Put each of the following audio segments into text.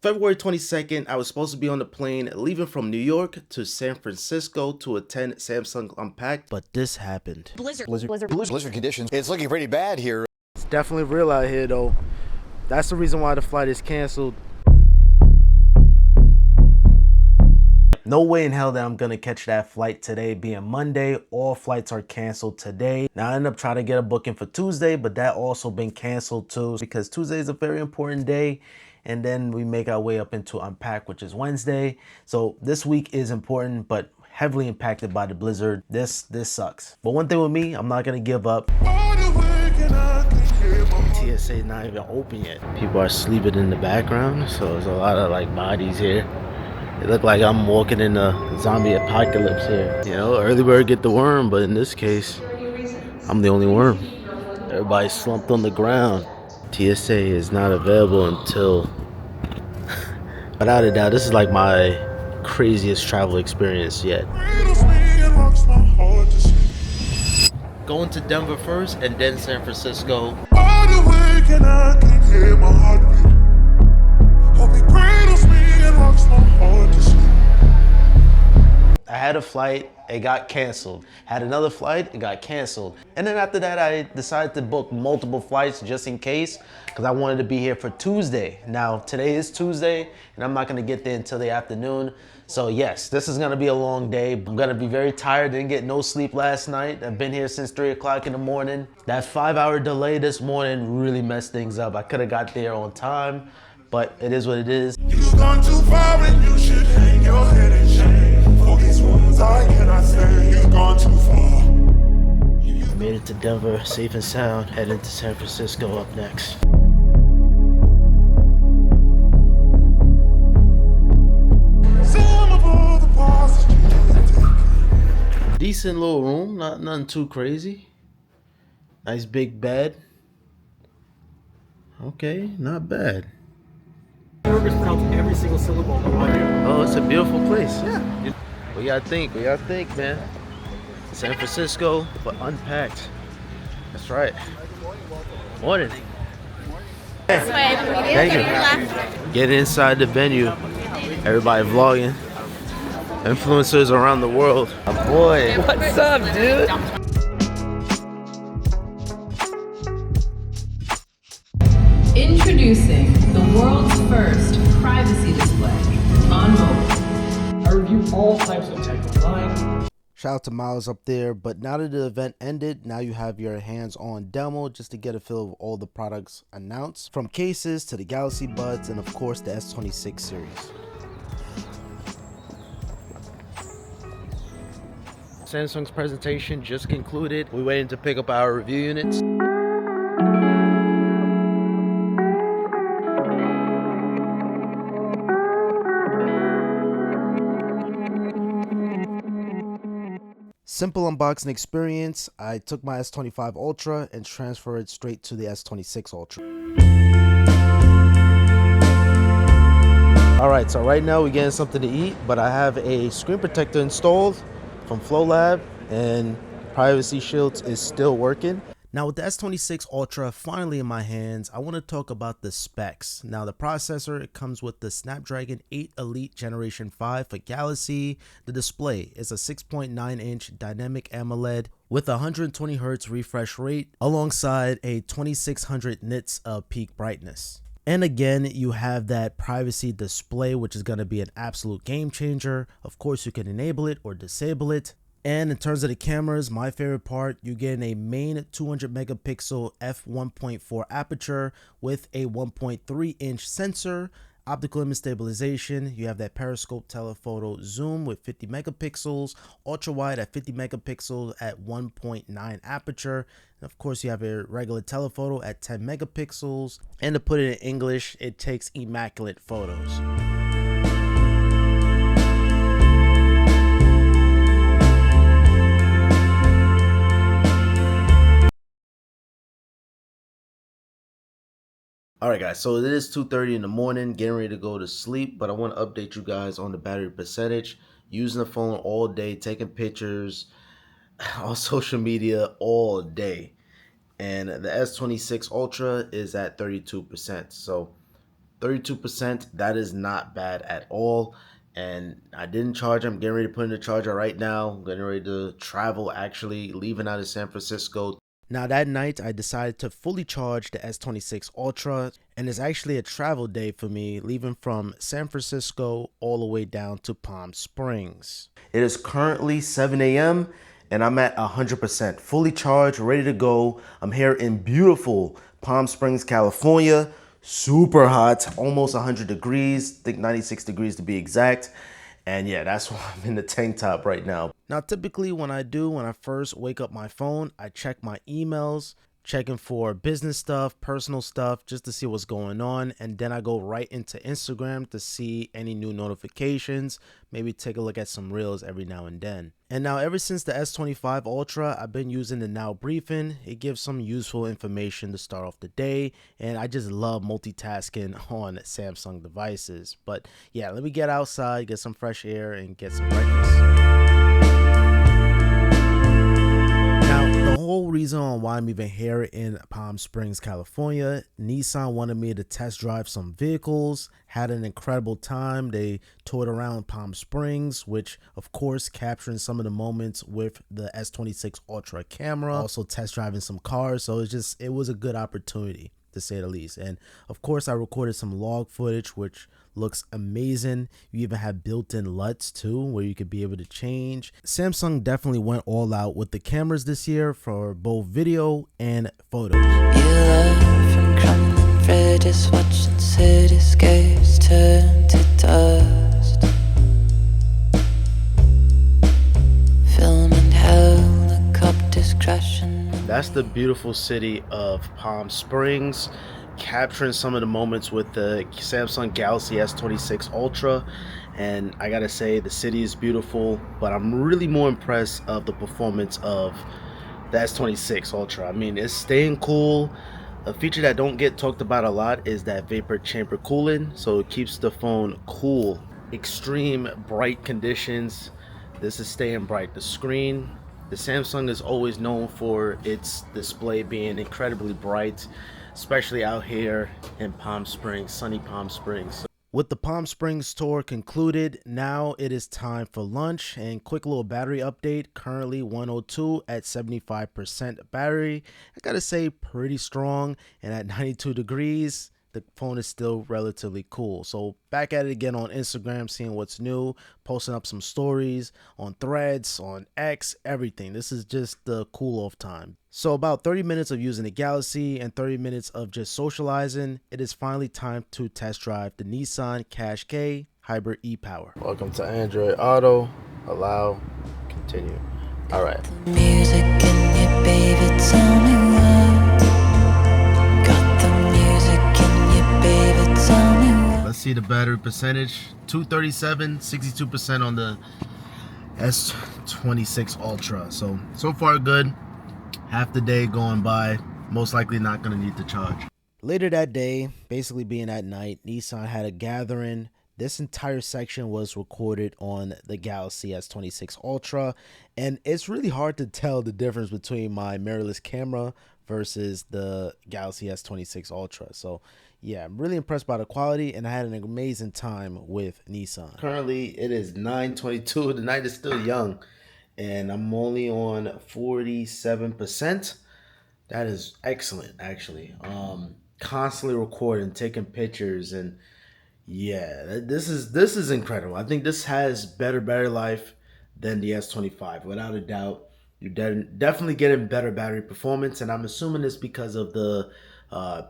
February 22nd, I was supposed to be on the plane leaving from New York to San Francisco to attend Samsung Unpacked, but this happened. Blizzard conditions. It's looking pretty bad here. It's definitely real out here though. That's the reason why the flight is canceled. No way in hell that I'm gonna catch that flight today, being Monday. All flights are canceled today. Now I ended up trying to get a booking for Tuesday, but that also been canceled too, because Tuesday is a very important day. And then we make our way up into Unpack, which is Wednesday. So this week is important, but heavily impacted by the blizzard. This sucks. But one thing with me, I'm not gonna give up. TSA not even open yet. People are sleeping in the background, so there's a lot of like bodies here. It look like I'm walking in a zombie apocalypse here. You know, early bird get the worm, but in this case, I'm the only worm. Everybody's slumped on the ground. TSA is not available until... Without a doubt, this is like my craziest travel experience yet. Going to Denver first and then San Francisco. I had a flight, it got canceled. Had another flight, it got canceled. And then after that, I decided to book multiple flights just in case, because I wanted to be here for Tuesday. Now, today is Tuesday, and I'm not gonna get there until the afternoon. So yes, this is gonna be a long day. I'm gonna be very tired, didn't get no sleep last night. I've been here since 3 o'clock in the morning. That 5-hour delay this morning really messed things up. I could have got there on time, but it is what it is. You've gone too far and you should hang your head in shame. For these wounds I cannot say you've gone too far. I made it to Denver, safe and sound. Heading to San Francisco up next. Decent little room, nothing too crazy. Nice big bed. Okay, not bad. Every single syllable of the audio. Oh, it's a beautiful place. Yeah. What y'all think? What y'all think, man? San Francisco, but unpacked. That's right. Morning. Thank you. Get inside the venue. Everybody vlogging. Influencers around the world. Oh boy. What's up, dude? Introducing the world's first privacy display on mobile. I review all types of tech online. Shout out to Miles up there. But now that the event ended, now you have your hands-on demo just to get a feel of all the products announced, from cases to the Galaxy Buds and of course the S26 series. Samsung's presentation just concluded. We're waiting to pick up our review units. Simple unboxing experience. I took my S25 Ultra and transferred it straight to the S26 Ultra. Alright, so right now we're getting something to eat, but I have a screen protector installed from FlowLab, and Privacy Shields is still working. Now with the S26 Ultra finally in my hands, I want to talk about the specs. Now the processor, it comes with the Snapdragon 8 Elite Generation 5 for Galaxy. The display is a 6.9-inch dynamic AMOLED with a 120 Hz refresh rate alongside a 2600 nits of peak brightness. And again, you have that privacy display, which is going to be an absolute game changer. Of course, you can enable it or disable it. And in terms of the cameras, my favorite part, you get a main 200 megapixel f1.4 aperture with a 1.3 inch sensor, optical image stabilization. You have that periscope telephoto zoom with 50 megapixels, ultra wide at 50 megapixels at 1.9 aperture. And of course, you have a regular telephoto at 10 megapixels. And to put it in English, it takes immaculate photos. Alright guys, so it is 2:30 in the morning, getting ready to go to sleep, but I want to update you guys on the battery percentage. Using the phone all day, taking pictures on social media all day. And the S26 Ultra is at 32%. So 32%, that is not bad at all. And I didn't charge. I'm getting ready to put in the charger right now. I'm getting ready to travel, actually leaving out of San Francisco. Now that night, I decided to fully charge the S26 Ultra, and it's actually a travel day for me, leaving from San Francisco all the way down to Palm Springs. It is currently 7 a.m. and I'm at 100%, fully charged, ready to go. I'm here in beautiful Palm Springs, California. Super hot, almost 100 degrees, I think 96 degrees to be exact. And yeah, that's why I'm in the tank top right now. Now, typically when I first wake up my phone, I check my emails, checking for business stuff, personal stuff, just to see what's going on. And then I go right into Instagram to see any new notifications, maybe take a look at some reels every now and then. And now ever since the S25 Ultra, I've been using the Now Briefing. It gives some useful information to start off the day. And I just love multitasking on Samsung devices. But yeah, let me get outside, get some fresh air, and get some breakfast. The whole reason on why I'm even here in Palm Springs, California, Nissan wanted me to test drive some vehicles, had an incredible time. They toured around Palm Springs, which of course capturing some of the moments with the S26 Ultra camera, also test driving some cars. So it was a good opportunity, to say the least. And of course I recorded some log footage, which looks amazing. You even have built-in LUTs too, where you could be able to change. Samsung definitely went all out with the cameras this year for both video and photos. You love from crumbling fridges, watching cityscapes turn to dust. Filming helicopters crashing. That's the beautiful city of Palm Springs, capturing some of the moments with the Samsung Galaxy S26 Ultra. And I gotta say, the city is beautiful, but I'm really more impressed of the performance of the S26 Ultra. I mean, it's staying cool. A feature that don't get talked about a lot is that vapor chamber cooling, so it keeps the phone cool. Extreme bright conditions, this is staying bright. The screen, the Samsung is always known for its display being incredibly bright, especially out here in Palm Springs, sunny Palm Springs. With the Palm Springs tour concluded, now it is time for lunch. And quick little battery update, currently 102 at 75% battery. I gotta say, pretty strong, and at 92 degrees, the phone is still relatively cool. So back at it again on Instagram, seeing what's new, posting up some stories on Threads, on X, everything. This is just the cool off time. So about 30 minutes of using the Galaxy and 30 minutes of just socializing, it is finally time to test drive the Nissan Qashqai Hybrid e-Power. Welcome to Android Auto. Allow, continue. All right. Music in your baby, tell me why. Got the music in your baby, tell me why. Let's see the battery percentage. 237, 62% on the S26 Ultra. So far good. Half the day going by, most likely not going to need to charge. Later that day, basically being at night, Nissan had a gathering. This entire section was recorded on the Galaxy S26 Ultra, and it's really hard to tell the difference between my mirrorless camera versus the Galaxy S26 Ultra. So yeah, I'm really impressed by the quality, and I had an amazing time with Nissan. Currently, it is 9:22. The night is still young, and I'm only on 47%. That is excellent, actually. Constantly recording, taking pictures, and yeah, this is incredible. I think this has better battery life than the S25, without a doubt. You're definitely getting better battery performance, and I'm assuming it's because of the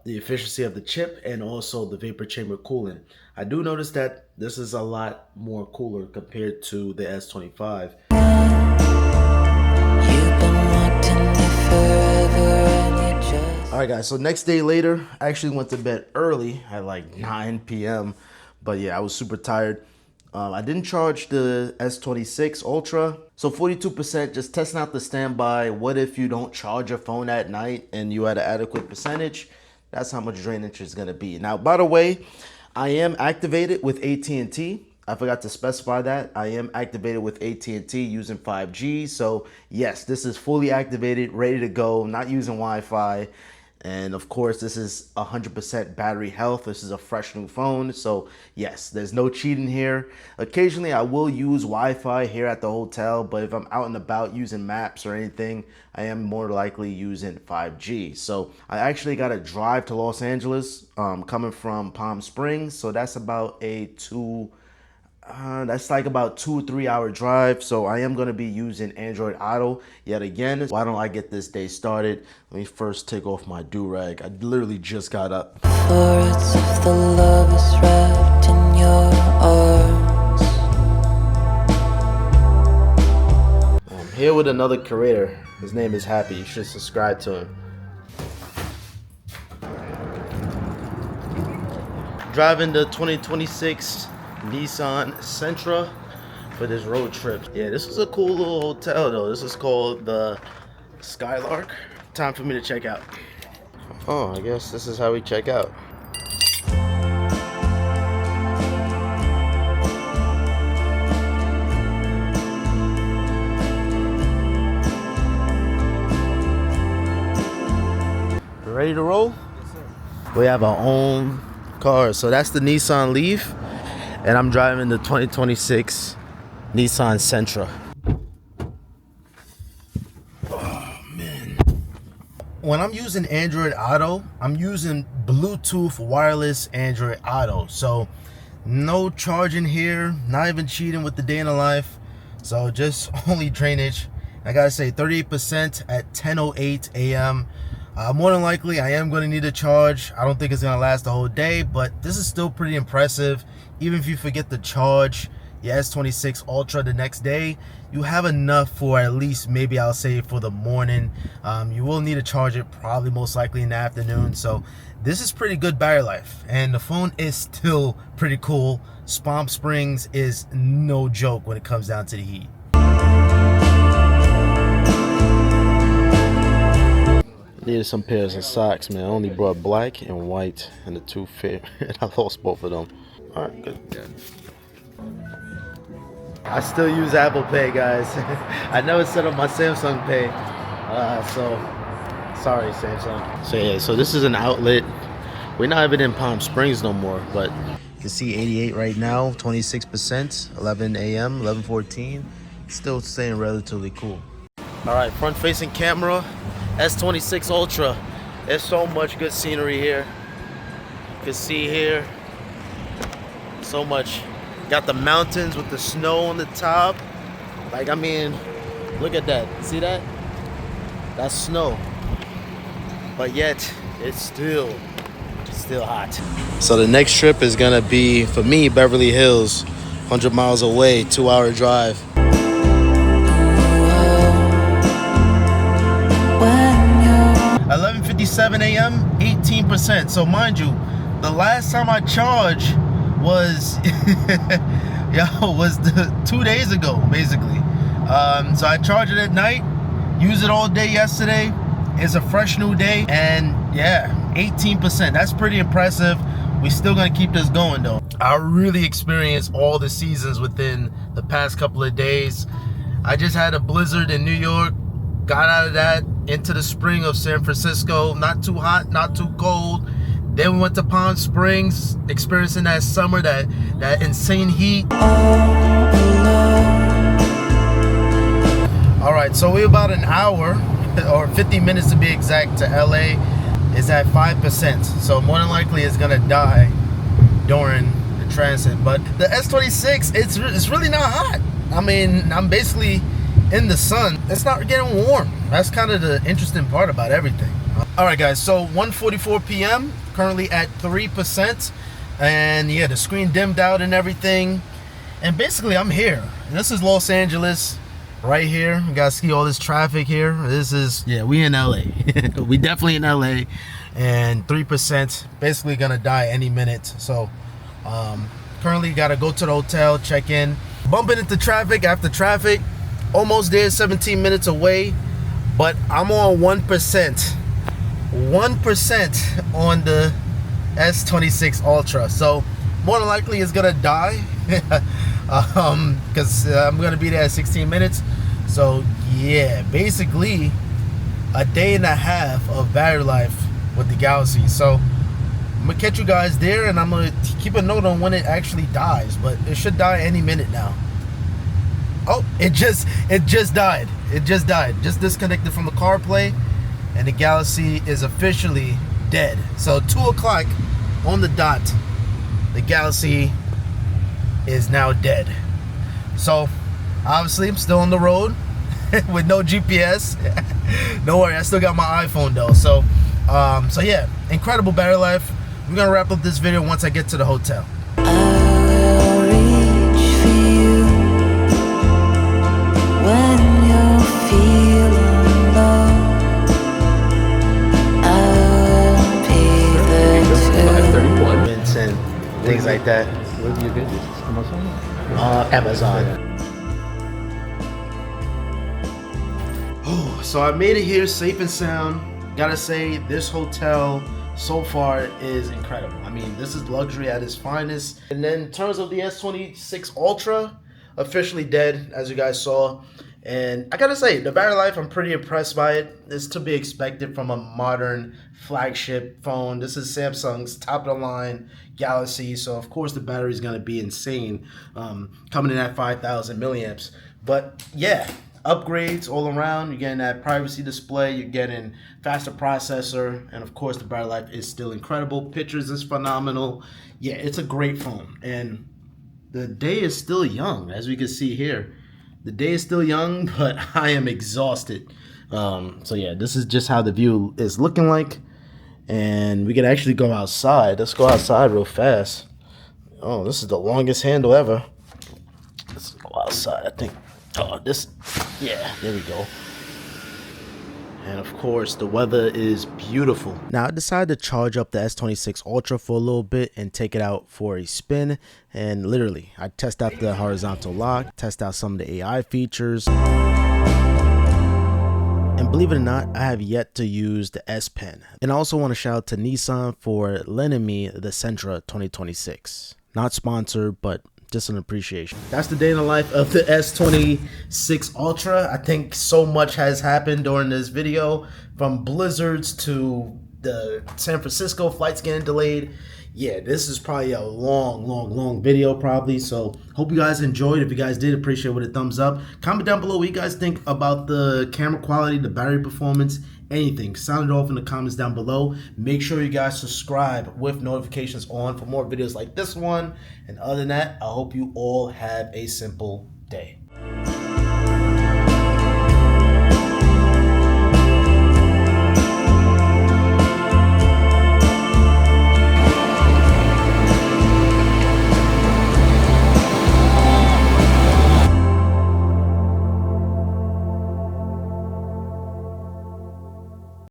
efficiency of the chip and also the vapor chamber cooling. I do notice that this is a lot more cooler compared to the S25. Alright guys, so next day later, I actually went to bed early at like 9 p.m. But yeah, I was super tired. I didn't charge the S26 Ultra. So 42%, just testing out the standby. What if you don't charge your phone at night and you had an adequate percentage? That's how much drainage is going to be. Now, by the way, I am activated with AT&T. I forgot to specify that. I am activated with AT&T using 5G. So yes, this is fully activated, ready to go, not using Wi-Fi. And of course, this is 100% battery health. This is a fresh new phone. So yes, there's no cheating here. Occasionally I will use Wi-Fi here at the hotel, but if I'm out and about using maps or anything, I am more likely using 5G. So I actually got to drive to Los Angeles, coming from Palm Springs. So that's about a that's like about 2 or 3 hour drive. So I am going to be using Android Auto yet again. Why don't I get this day started? Let me first take off my do-rag. I literally just got up. Florets of the lovers wrapped in your arms. I'm here with another creator. His name is Happy. You should subscribe to him. Driving the 2026 Nissan Sentra for this road trip. Yeah, this is a cool little hotel though. This is called the Skylark. Time for me to check out. Oh, I guess this is how we check out. Ready to roll? Yes, sir. We have our own car. So that's the Nissan Leaf. And I'm driving the 2026 Nissan Sentra. Oh, man. When I'm using Android Auto, I'm using Bluetooth wireless Android Auto. So no charging here, not even cheating with the day in the life. So just only drainage. I gotta say 38% at 10:08 a.m. More than likely, I am going to need a charge. I don't think it's going to last the whole day, but this is still pretty impressive. Even if you forget to charge your S26 Ultra the next day, you have enough for at least, maybe I'll say for the morning. You will need to charge it probably most likely in the afternoon. So this is pretty good battery life, and the phone is still pretty cool. Palm Springs is no joke when it comes down to the heat. Needed some pairs of socks, man. I only brought black and white, and the two fit, and I lost both of them. All right, good. I still use Apple Pay, guys. I never set up my Samsung Pay, so sorry, Samsung. So yeah, so this is an outlet. We're not even in Palm Springs no more, but you can see 88 right now, 26%, 11 a.m., 11:14. Still staying relatively cool. All right, front-facing camera. S26 Ultra. There's so much good scenery here. You can see here so much. Got the mountains with the snow on the top. Like, I mean, look at that. See that? That's snow. But yet it's still hot. So the next trip is gonna be, for me, Beverly Hills, 100 miles away, 2-hour drive. 11:57 a.m., 18%. So mind you, the last time I charged was was 2 days ago, basically. So I charged it at night, used it all day yesterday. It's a fresh new day, and yeah, 18%. That's pretty impressive. We still gonna keep this going though. I really experienced all the seasons within the past couple of days. I just had a blizzard in New York, got out of that into the spring of San Francisco. Not too hot, not too cold. Then we went to Palm Springs, experiencing that summer, that insane heat. All right, so we're about an hour, or 50 minutes to be exact, to LA. Is at 5%. So more than likely it's gonna die during the transit. But the S26, it's really not hot. I mean, I'm basically in the sun. It's not getting warm. That's kind of the interesting part about everything. All right, guys, so 1:44 p.m. currently at 3%, and yeah, the screen dimmed out and everything. And basically I'm here. This is Los Angeles right here. You guys see all this traffic here. This is, yeah, we in LA. We definitely in LA, and 3%, basically gonna die any minute. So currently gotta go to the hotel, check in, bumping into traffic after traffic. Almost there, 17 minutes away, but I'm on 1%. 1% on the S26 Ultra. So more than likely it's gonna die because I'm gonna be there at 16 minutes. So yeah, basically a day and a half of battery life with the Galaxy. So I'm gonna catch you guys there, and I'm gonna keep a note on when it actually dies, but it should die any minute now. Oh, it just died. It just died. Just disconnected from the CarPlay, and the Galaxy is officially dead. So 2 o'clock on the dot, the Galaxy is now dead. So obviously I'm still on the road with no GPS. Don't worry, I still got my iPhone though. So yeah, incredible battery life. We're gonna wrap up this video once I get to the hotel. And things like that. Where do you get this? Amazon? Amazon. Oh, so I made it here safe and sound. Gotta say, this hotel so far is incredible. I mean, this is luxury at its finest. And then in terms of the S26 Ultra, officially dead, as you guys saw. And I gotta say, the battery life, I'm pretty impressed by it. It's to be expected from a modern flagship phone. This is Samsung's top of the line Galaxy, so of course the battery is gonna be insane, coming in at 5,000 milliamps. But yeah, upgrades all around. You're getting that privacy display, you're getting faster processor, and of course the battery life is still incredible. Pictures is phenomenal. Yeah, it's a great phone, and the day is still young, as we can see here. The day is still young, but I am exhausted. So yeah, this is just how the view is looking like. And we can actually go outside. Let's go outside real fast. Oh, this is the longest handle ever. Let's go outside, I think. Oh, yeah, there we go. And of course, the weather is beautiful. Now, I decided to charge up the S26 Ultra for a little bit and take it out for a spin. And literally, I test out the horizontal lock, test out some of the AI features. And believe it or not, I have yet to use the S Pen. And I also want to shout out to Nissan for lending me the Sentra 2026. Not sponsored, but just an appreciation. That's the day in the life of the S26 Ultra. I think so much has happened during this video, from blizzards to the San Francisco flights getting delayed. Yeah, this is probably a long video probably. So hope you guys enjoyed. If you guys did, appreciate it with a thumbs up. Comment down below what you guys think about the camera quality, the battery performance, anything. Sound it off in the comments down below. Make sure you guys subscribe with notifications on for more videos like this one. And other than that, I hope you all have a simple day.